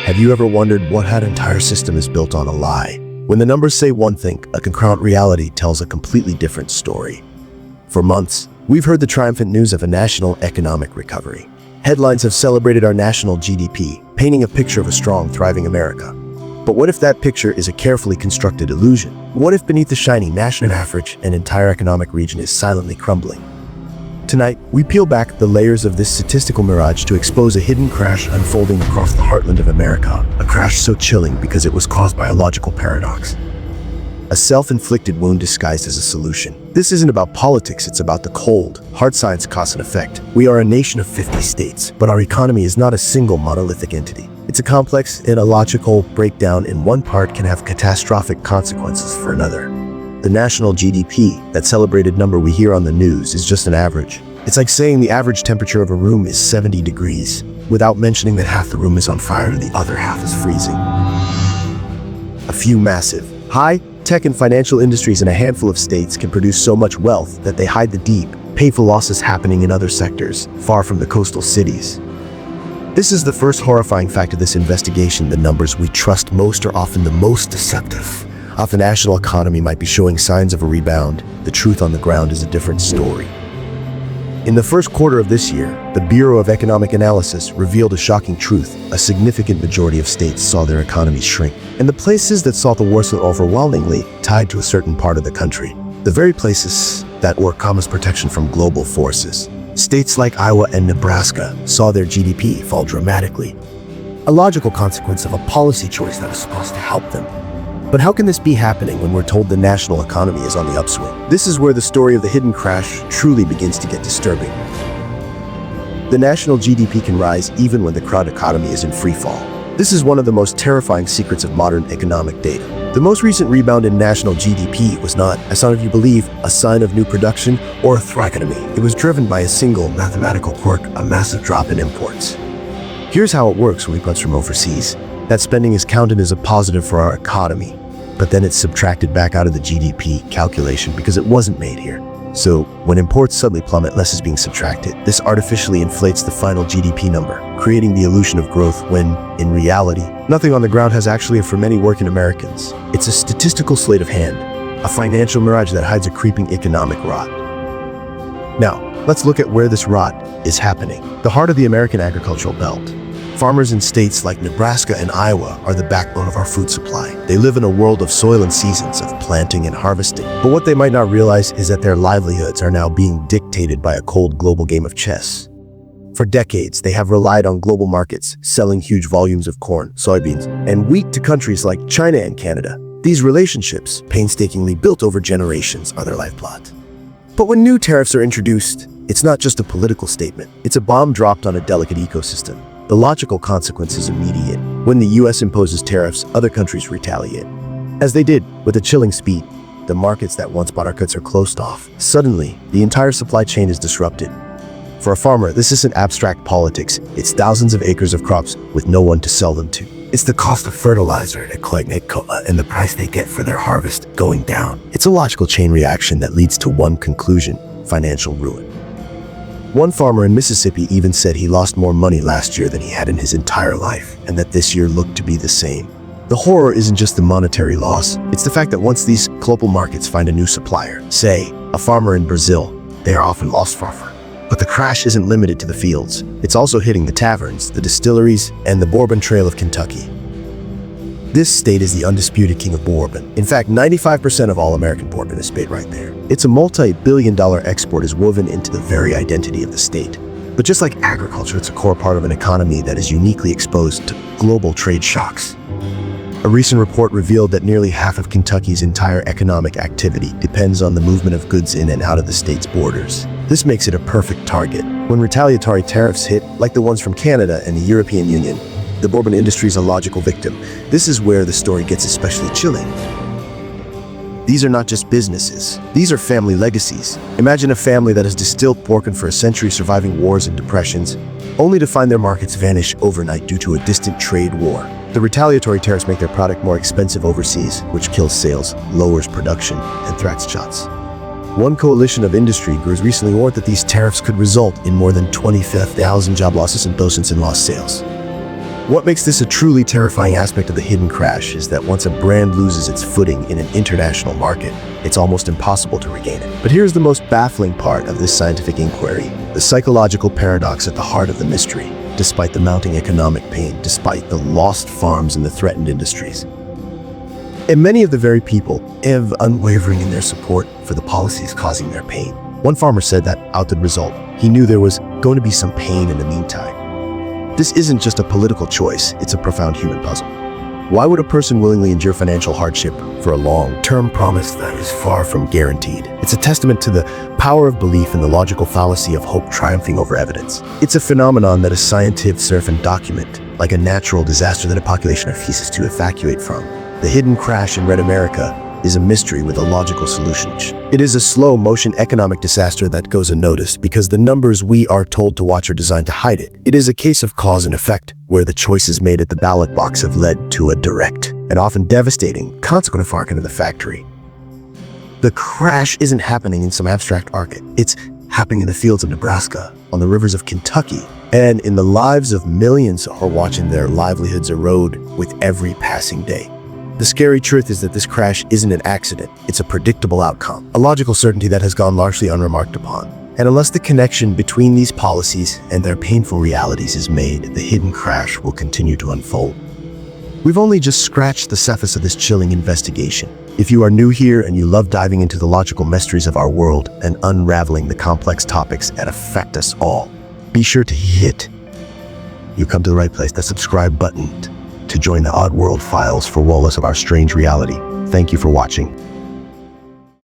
Have you ever wondered what that entire system is built on a lie? When the numbers say one thing, a concurrent reality tells a completely different story. For months, we've heard the triumphant news of a national economic recovery. Headlines have celebrated our national GDP, painting a picture of a strong, thriving America. But what if that picture is a carefully constructed illusion? What if beneath the shiny national average, an entire economic region is silently crumbling? Tonight, we peel back the layers of this statistical mirage to expose a hidden crash unfolding across the heartland of America. A crash so chilling because it was caused by a logical paradox. A self-inflicted wound disguised as a solution. This isn't about politics, it's about the cold, hard science cause and effect. We are a nation of 50 states, but our economy is not a single monolithic entity. It's a complex, and a logical breakdown in one part can have catastrophic consequences for another. The national GDP, that celebrated number we hear on the news, is just an average. It's like saying the average temperature of a room is 70 degrees, without mentioning that half the room is on fire and the other half is freezing. A few massive, high-tech and financial industries in a handful of states can produce so much wealth that they hide the deep, painful losses happening in other sectors, far from the coastal cities. This is the first horrifying fact of this investigation. The numbers we trust most are often the most deceptive. If the national economy might be showing signs of a rebound, the truth on the ground is a different story. In the first quarter of this year, the Bureau of Economic Analysis revealed a shocking truth. A significant majority of states saw their economies shrink, and the places that saw the worst were overwhelmingly tied to a certain part of the country. The very places that were common protection from global forces. States like Iowa and Nebraska saw their GDP fall dramatically. A logical consequence of a policy choice that was supposed to help them. But how can this be happening when we're told the national economy is on the upswing? This is where the story of the hidden crash truly begins to get disturbing. The national GDP can rise even when the crowd economy is in free fall. This is one of the most terrifying secrets of modern economic data. The most recent rebound in national GDP was not, as some of you believe, a sign of new production or a thriving economy. It was driven by a single mathematical quirk, a massive drop in imports. Here's how it works when we punch from overseas. That spending is counted as a positive for our economy, but then it's subtracted back out of the GDP calculation because it wasn't made here. So when imports suddenly plummet, less is being subtracted. This artificially inflates the final GDP number, creating the illusion of growth when, in reality, nothing on the ground has actually for many working Americans. It's a statistical sleight of hand, a financial mirage that hides a creeping economic rot. Now, let's look at where this rot is happening. The heart of the American agricultural belt. Farmers in states like Nebraska and Iowa are the backbone of our food supply. They live in a world of soil and seasons, of planting and harvesting. But what they might not realize is that their livelihoods are now being dictated by a cold global game of chess. For decades, they have relied on global markets, selling huge volumes of corn, soybeans, and wheat to countries like China and Canada. These relationships, painstakingly built over generations, are their lifeblood. But when new tariffs are introduced, it's not just a political statement. It's a bomb dropped on a delicate ecosystem. The logical consequence is immediate. When the US imposes tariffs, other countries retaliate. As they did with a chilling speed, the markets that once bought our goods are closed off. Suddenly, the entire supply chain is disrupted. For a farmer, this isn't abstract politics. It's thousands of acres of crops with no one to sell them to. It's the cost of fertilizer and the price they get for their harvest going down. It's a logical chain reaction that leads to one conclusion: financial ruin. One farmer in Mississippi even said he lost more money last year than he had in his entire life, and that this year looked to be the same. The horror isn't just the monetary loss, it's the fact that once these global markets find a new supplier, say, a farmer in Brazil, they are often lost forever. But the crash isn't limited to the fields. It's also hitting the taverns, the distilleries, and the bourbon trail of Kentucky. This state is the undisputed king of bourbon. In fact, 95% of all American bourbon is made right there. It's a multi-billion-dollar export is woven into the very identity of the state. But just like agriculture, it's a core part of an economy that is uniquely exposed to global trade shocks. A recent report revealed that nearly half of Kentucky's entire economic activity depends on the movement of goods in and out of the state's borders. This makes it a perfect target. When retaliatory tariffs hit, like the ones from Canada and the European Union, the bourbon industry is a logical victim. This is where the story gets especially chilling. These are not just businesses. These are family legacies. Imagine a family that has distilled bourbon for a century, surviving wars and depressions, only to find their markets vanish overnight due to a distant trade war. The retaliatory tariffs make their product more expensive overseas, which kills sales, lowers production, and threats jobs. One coalition of industry groups recently warned that these tariffs could result in more than 25,000 job losses and thousands in lost sales. What makes this a truly terrifying aspect of the hidden crash is that once a brand loses its footing in an international market, it's almost impossible to regain it. But here's the most baffling part of this scientific inquiry, the psychological paradox at the heart of the mystery. Despite the mounting economic pain, despite the lost farms and the threatened industries, and many of the very people are unwavering in their support for the policies causing their pain. One farmer said that out the result, he knew there was going to be some pain in the meantime. This isn't just a political choice, it's a profound human puzzle. Why would a person willingly endure financial hardship for a long-term promise that is far from guaranteed? It's a testament to the power of belief and the logical fallacy of hope triumphing over evidence. It's a phenomenon that a scientists often document, like a natural disaster that a population refuses to evacuate from. The hidden crash in Red America is a mystery with a logical solution. It is a slow-motion economic disaster that goes unnoticed because the numbers we are told to watch are designed to hide it. It is a case of cause and effect, where the choices made at the ballot box have led to a direct and often devastating consequent effect into the factory. The crash isn't happening in some abstract market. It's happening in the fields of Nebraska, on the rivers of Kentucky, and in the lives of millions who are watching their livelihoods erode with every passing day. The scary truth is that this crash isn't an accident, it's a predictable outcome, a logical certainty that has gone largely unremarked upon. And unless the connection between these policies and their painful realities is made, the hidden crash will continue to unfold. We've only just scratched the surface of this chilling investigation. If you are new here and you love diving into the logical mysteries of our world and unraveling the complex topics that affect us all, be sure to hit. You come to the right place, the subscribe button, to join the Odd World Files for Wallace of our strange reality. Thank you for watching.